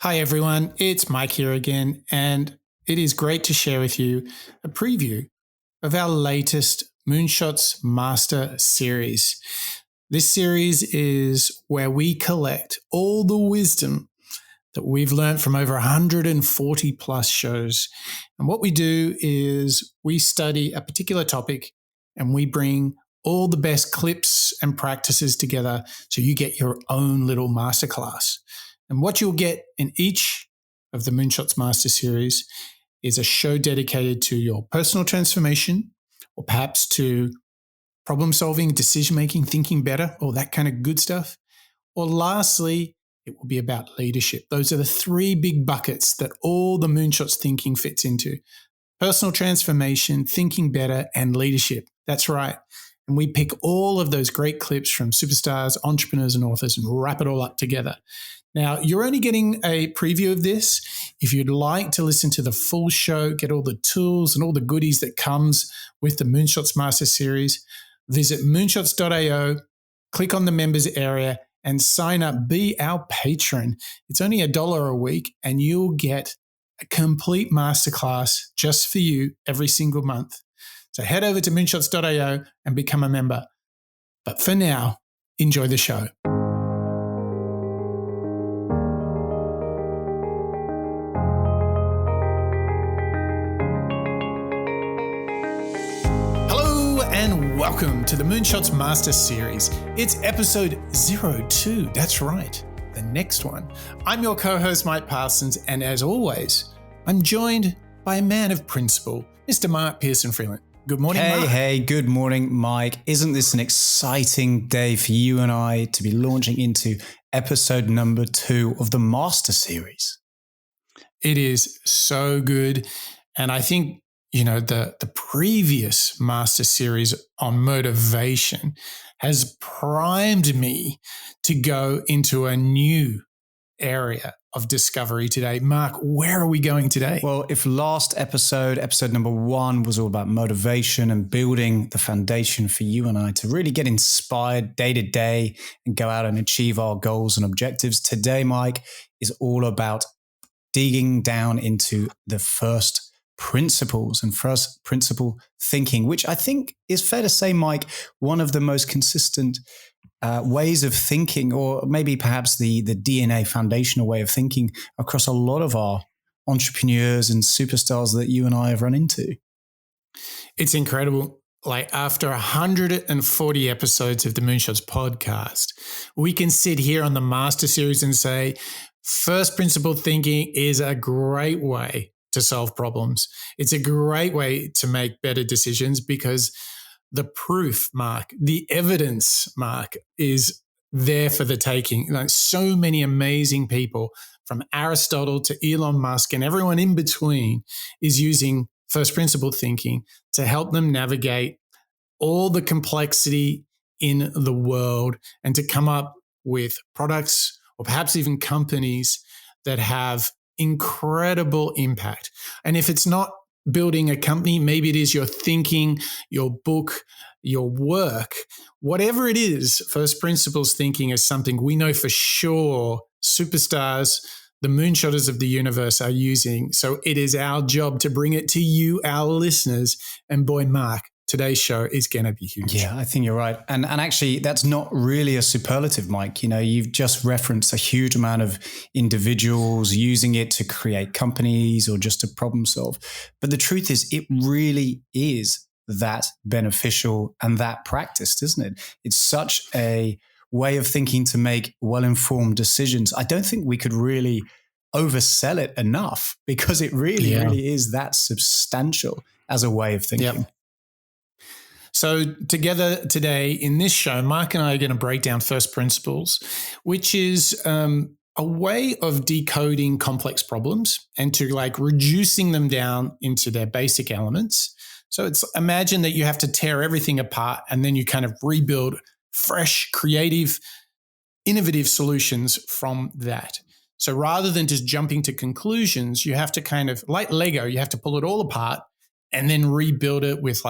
Hi everyone, it's Mike here again, and it is great to share with you a preview of our latest Moonshots Master series. This series is where we collect all the wisdom that we've learned from over 140 plus shows. And what we do is we study a particular topic and we bring all the best clips and practices together so you get your own little masterclass. And what you'll get in each of the Moonshots Master series is a show dedicated to your personal transformation, or perhaps to problem solving, decision making, thinking better, all that kind of good stuff. Or lastly, it will be about leadership. Those are the three big buckets that all the Moonshots thinking fits into: personal transformation, thinking better, and leadership. That's right. And we pick all of those great clips from superstars, entrepreneurs, and authors and wrap it all up together. Now, you're only getting a preview of this. If you'd like to listen to the full show, get all the tools and all the goodies that comes with the Moonshots Master series, visit moonshots.io, click on the members area, and sign up. Be our patron. It's only $1 a week, and you'll get a complete masterclass just for you every single month. So head over to moonshots.io and become a member. But for now, enjoy the show. And welcome to the Moonshots Master series. It's episode 02. That's right, the next one. I'm your co-host, Mike Parsons, and as always, I'm joined by a man of principle, Mr. Mark Pearson-Freeland. Good morning, Mark. Hey, good morning, Mike. Isn't this an exciting day for you and I to be launching into episode number 2 of the Master series? It is so good. And I think the previous Master series on motivation has primed me to go into a new area of discovery today. Mark, where are we going today? Well, if last episode number 1, was all about motivation and building the foundation for you and I to really get inspired day to day and go out and achieve our goals and objectives, today, Mike, is all about digging down into the first principles and first principle thinking, which I think is fair to say, Mike, one of the most consistent ways of thinking, or maybe perhaps the DNA foundational way of thinking across a lot of our entrepreneurs and superstars that you and I have run into. It's incredible. Like, after 140 episodes of the Moonshots podcast, we can sit here on the Master series and say, first principle thinking is a great way to solve problems. It's a great way to make better decisions because the proof, Mark, the evidence, Mark, is there for the taking. Like, so many amazing people, from Aristotle to Elon Musk and everyone in between, is using first principle thinking to help them navigate all the complexity in the world and to come up with products or perhaps even companies that have incredible impact. And if it's not building a company, maybe it is your thinking, your book, your work, whatever it is. First principles thinking is something we know for sure superstars, the moonshotters of the universe, are using. So it is our job to bring it to you, our listeners. And boy, Mark, today's show is going to be huge. Yeah, I think you're right. And actually, that's not really a superlative, Mike. You've just referenced a huge amount of individuals using it to create companies or just to problem solve. But the truth is, it really is that beneficial and that practiced, isn't it? It's such a way of thinking to make well-informed decisions. I don't think we could really oversell it enough because it really is that substantial as a way of thinking. Yep. So together today in this show, Mark and I are going to break down first principles, which is a way of decoding complex problems and to reducing them down into their basic elements. So it's, imagine that you have to tear everything apart and then you kind of rebuild fresh, creative, innovative solutions from that. So rather than just jumping to conclusions, you have to kind of, like Lego, you have to pull it all apart and then rebuild it with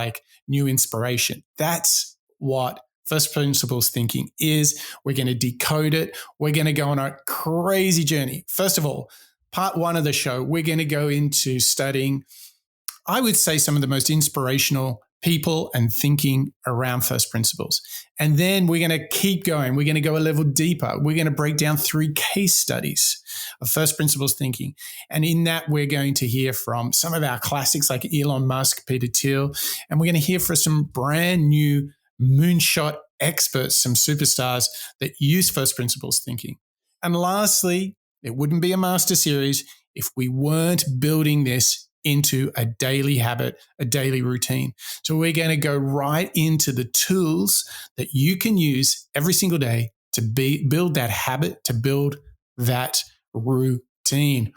new inspiration. That's what first principles thinking is. We're going to decode it. We're going to go on a crazy journey. First of all, part one of the show, we're going to go into studying, I would say, some of the most inspirational people and thinking around first principles. And then we're going to keep going. We're going to go a level deeper. We're going to break down 3 case studies of first principles thinking. And in that, we're going to hear from some of our classics like Elon Musk, Peter Thiel, and we're going to hear from some brand new moonshot experts, some superstars that use first principles thinking. And lastly, it wouldn't be a master series if we weren't building this into a daily habit, a daily routine. So we're going to go right into the tools that you can use every single day to build that habit, to build that routine.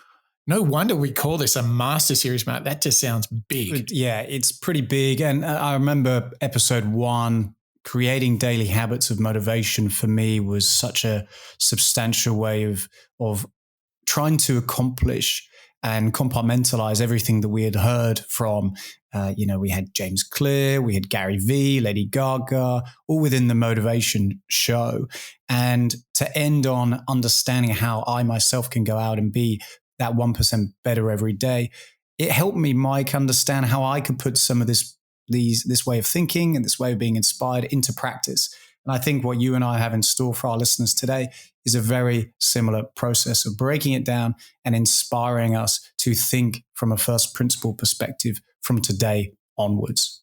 No wonder we call this a master series, Matt. That just sounds big. Yeah, it's pretty big. And I remember episode 1, creating daily habits of motivation, for me was such a substantial way of trying to accomplish and compartmentalize everything that we had heard from, we had James Clear, we had Gary Vee, Lady Gaga, all within the motivation show. And to end on understanding how I myself can go out and be that 1% better every day, it helped me, Mike, understand how I could put some of this way of thinking and this way of being inspired into practice. And I think what you and I have in store for our listeners today is a very similar process of breaking it down and inspiring us to think from a first principle perspective from today onwards.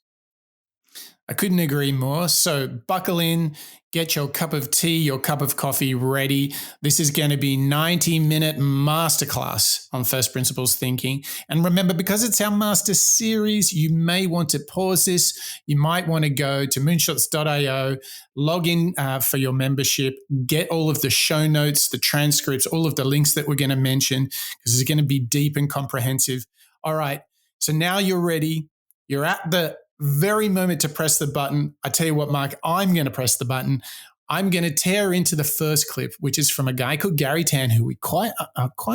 I couldn't agree more. So buckle in, get your cup of tea, your cup of coffee ready. This is going to be 90-minute masterclass on first principles thinking. And remember, because it's our master series, you may want to pause this. You might want to go to moonshots.io, log in for your membership, get all of the show notes, the transcripts, all of the links that we're going to mention, because it's going to be deep and comprehensive. All right. So now you're ready. You're at the very moment to press the button. I tell you what, Mark, I'm going to press the button. I'm going to tear into the first clip, which is from a guy called Garry Tan, who we quite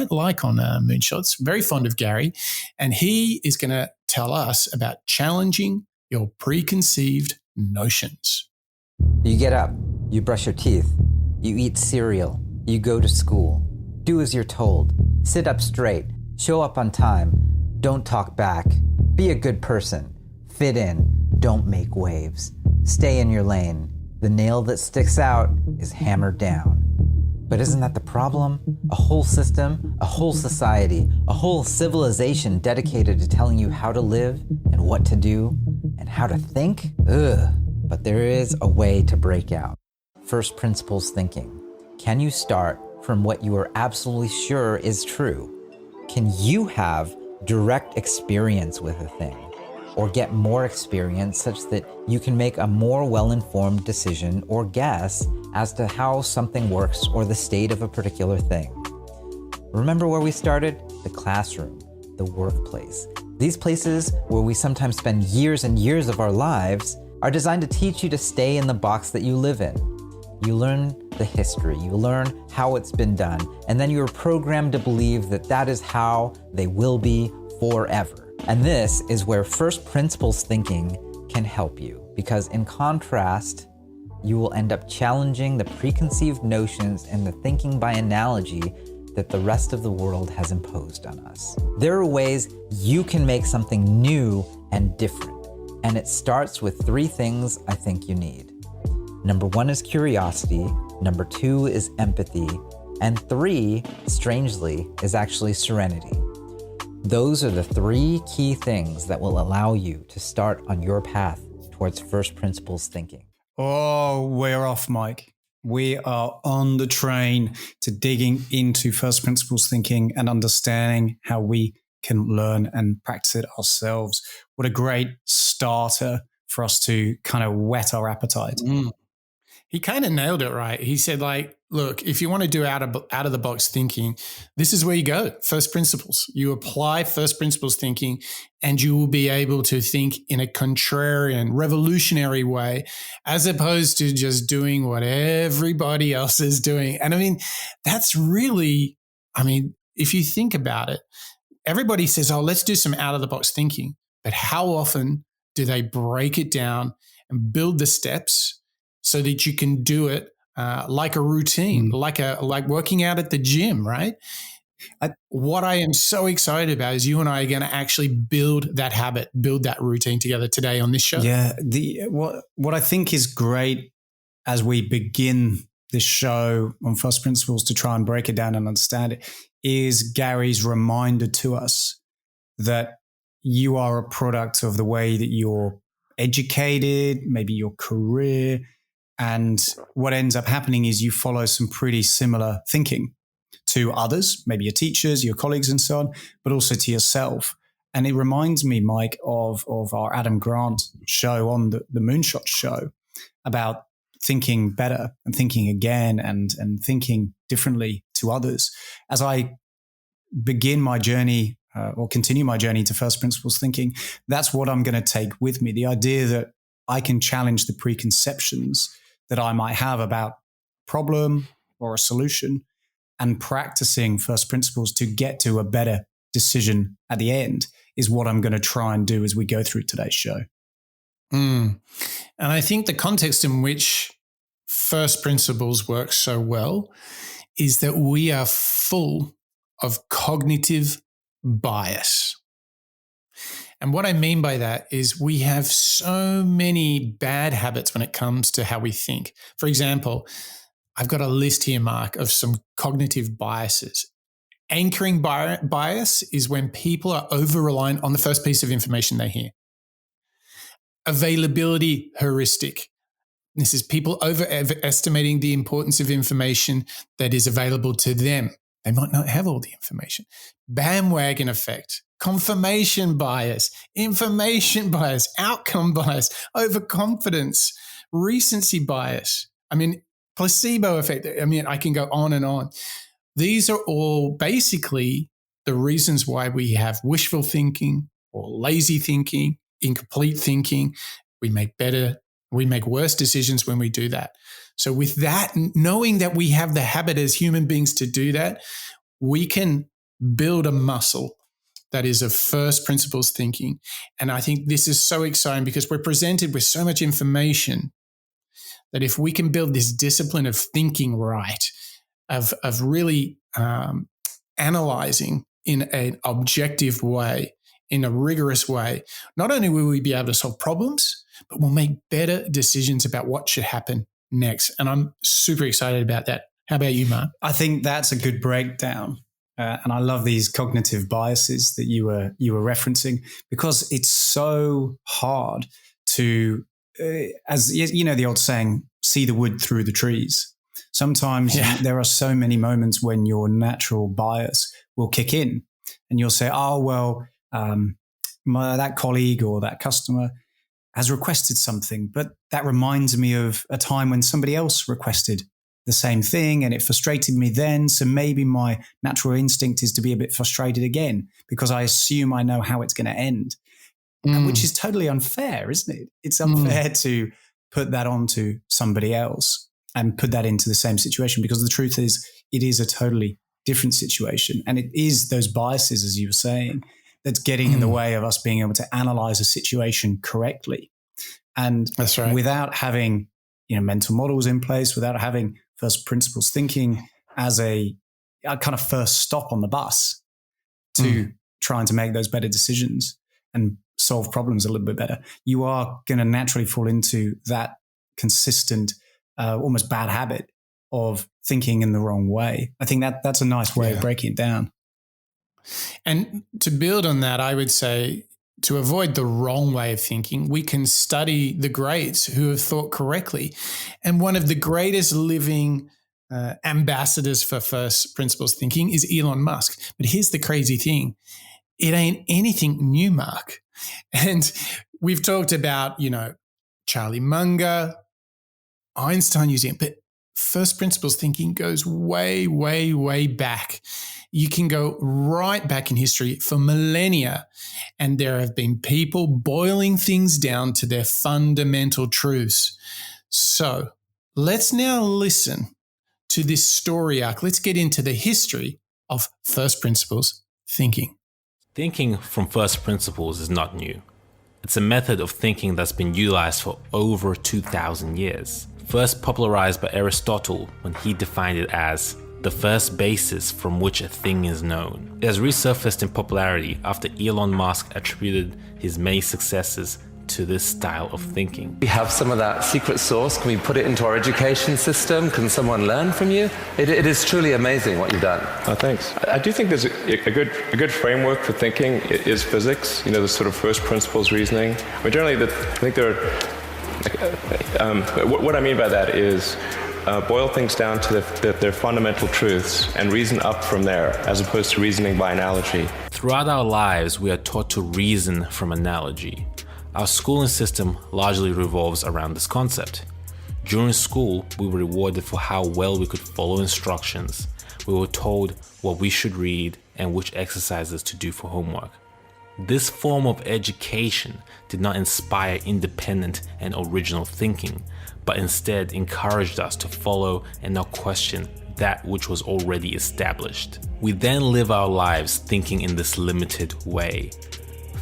like on Moonshots. Very fond of Gary. And he is going to tell us about challenging your preconceived notions. You get up, you brush your teeth, you eat cereal, you go to school, do as you're told, sit up straight, show up on time, don't talk back, be a good person, fit in, don't make waves, stay in your lane. The nail that sticks out is hammered down. But isn't that the problem? A whole system, a whole society, a whole civilization dedicated to telling you how to live and what to do and how to think? Ugh. But there is a way to break out. First principles thinking. Can you start from what you are absolutely sure is true? Can you have direct experience with a thing? Or get more experience such that you can make a more well-informed decision or guess as to how something works or the state of a particular thing. Remember where we started? The classroom, the workplace. These places where we sometimes spend years and years of our lives are designed to teach you to stay in the box that you live in. You learn the history, you learn how it's been done, and then you're programmed to believe that that is how they will be forever. And this is where first principles thinking can help you, because in contrast, you will end up challenging the preconceived notions and the thinking by analogy that the rest of the world has imposed on us. There are ways you can make something new and different, and it starts with 3 things I think you need. Number 1 is curiosity, number 2 is empathy, and 3, strangely, is actually serenity. Those are the 3 key things that will allow you to start on your path towards first principles thinking. Oh, we're off, Mike. We are on the train to digging into first principles thinking and understanding how we can learn and practice it ourselves. What a great starter for us to kind of whet our appetite. He kind of nailed it, right? He said, look, if you want to do out of the box thinking, this is where you go. First principles. You apply first principles thinking, and you will be able to think in a contrarian, revolutionary way, as opposed to just doing what everybody else is doing. And I mean, that's really, if you think about it, everybody says, oh, let's do some out of the box thinking. But how often do they break it down and build the steps so that you can do it like a routine, like working out at the gym, right? What I am so excited about is you and I are going to actually build that habit, build that routine together today on this show. Yeah. What I think is great as we begin this show on First Principles to try and break it down and understand it is Garry's reminder to us that you are a product of the way that you're educated, maybe your career, and what ends up happening is you follow some pretty similar thinking to others, maybe your teachers, your colleagues and so on, but also to yourself. And it reminds me, Mike, of our Adam Grant show on the Moonshots show about thinking better and thinking again and thinking differently to others. As I begin my journey or continue my journey to First Principles thinking, that's what I'm going to take with me. The idea that I can challenge the preconceptions that I might have about a problem or a solution, and practicing First Principles to get to a better decision at the end is what I'm going to try and do as we go through today's show. And I think the context in which First Principles works so well is that we are full of cognitive bias. And what I mean by that is we have so many bad habits when it comes to how we think. For example, I've got a list here, Mark, of some cognitive biases. Anchoring bias is when people are over-reliant on the first piece of information they hear. Availability heuristic. This is people overestimating the importance of information that is available to them. They might not have all the information. Bandwagon effect. Confirmation bias. Information bias. Outcome bias. Overconfidence. Recency bias. Placebo effect. I can go on and on. These are all basically the reasons why we have wishful thinking or lazy thinking, incomplete thinking. We make worse decisions when we do that. So with that, knowing that we have the habit as human beings to do that, we can build a muscle that is of First Principles thinking. And I think this is so exciting because we're presented with so much information that if we can build this discipline of thinking right, of really analyzing in an objective way, in a rigorous way, not only will we be able to solve problems, but we'll make better decisions about what should happen next. And I'm super excited about that. How about you, Mark? I think that's a good breakdown. And I love these cognitive biases that you were referencing, because it's so hard to, as you know, the old saying, see the wood through the trees. Sometimes there are so many moments when your natural bias will kick in and you'll say, oh, well, that colleague or that customer has requested something, but that reminds me of a time when somebody else requested the same thing and it frustrated me then. So maybe my natural instinct is to be a bit frustrated again because I assume I know how it's going to end, which is totally unfair, isn't it? It's unfair to put that onto somebody else and put that into the same situation, because the truth is it is a totally different situation. And it is those biases, as you were saying, that's getting in the way of us being able to analyze a situation correctly. And that's right. Without having, mental models in place, without having First Principles thinking as a kind of first stop on the bus to trying to make those better decisions and solve problems a little bit better, you are going to naturally fall into that consistent, almost bad habit of thinking in the wrong way. I think that's a nice way of breaking it down. And to build on that, I would say to avoid the wrong way of thinking, we can study the greats who have thought correctly. And one of the greatest living ambassadors for First Principles thinking is Elon Musk. But here's the crazy thing. It ain't anything new, Mark. And we've talked about, Charlie Munger, Einstein using it, but First Principles thinking goes way, way, way back. You can go right back in history for millennia, and there have been people boiling things down to their fundamental truths. So let's now listen to this story arc. Let's get into the history of First Principles thinking. Thinking from First Principles is not new. It's a method of thinking that's been utilized for over 2,000 years. first popularized by Aristotle when he defined it as the first basis from which a thing is known. It has resurfaced in popularity after Elon Musk attributed his many successes to this style of thinking. We have some of that secret sauce. Can we put it into our education system? Can someone learn from you? It is truly amazing what you've done. Oh, thanks. I do think there's a good framework for thinking is physics, the sort of first principles reasoning. But generally, I think there are, what I mean by that is boil things down to their fundamental truths and reason up from there, as opposed to reasoning by analogy. Throughout our lives, we are taught to reason from analogy. Our schooling system largely revolves around this concept. During school, we were rewarded for how well we could follow instructions. We were told what we should read and which exercises to do for homework. This form of education did not inspire independent and original thinking, but instead encouraged us to follow and not question that which was already established. We then live our lives thinking in this limited way.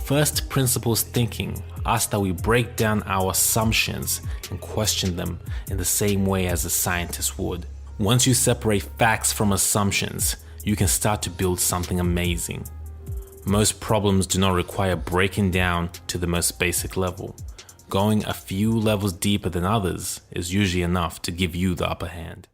First principles thinking asks that we break down our assumptions and question them in the same way as a scientist would. Once you separate facts from assumptions, you can start to build something amazing. Most problems do not require breaking down to the most basic level. Going a few levels deeper than others is usually enough to give you the upper hand.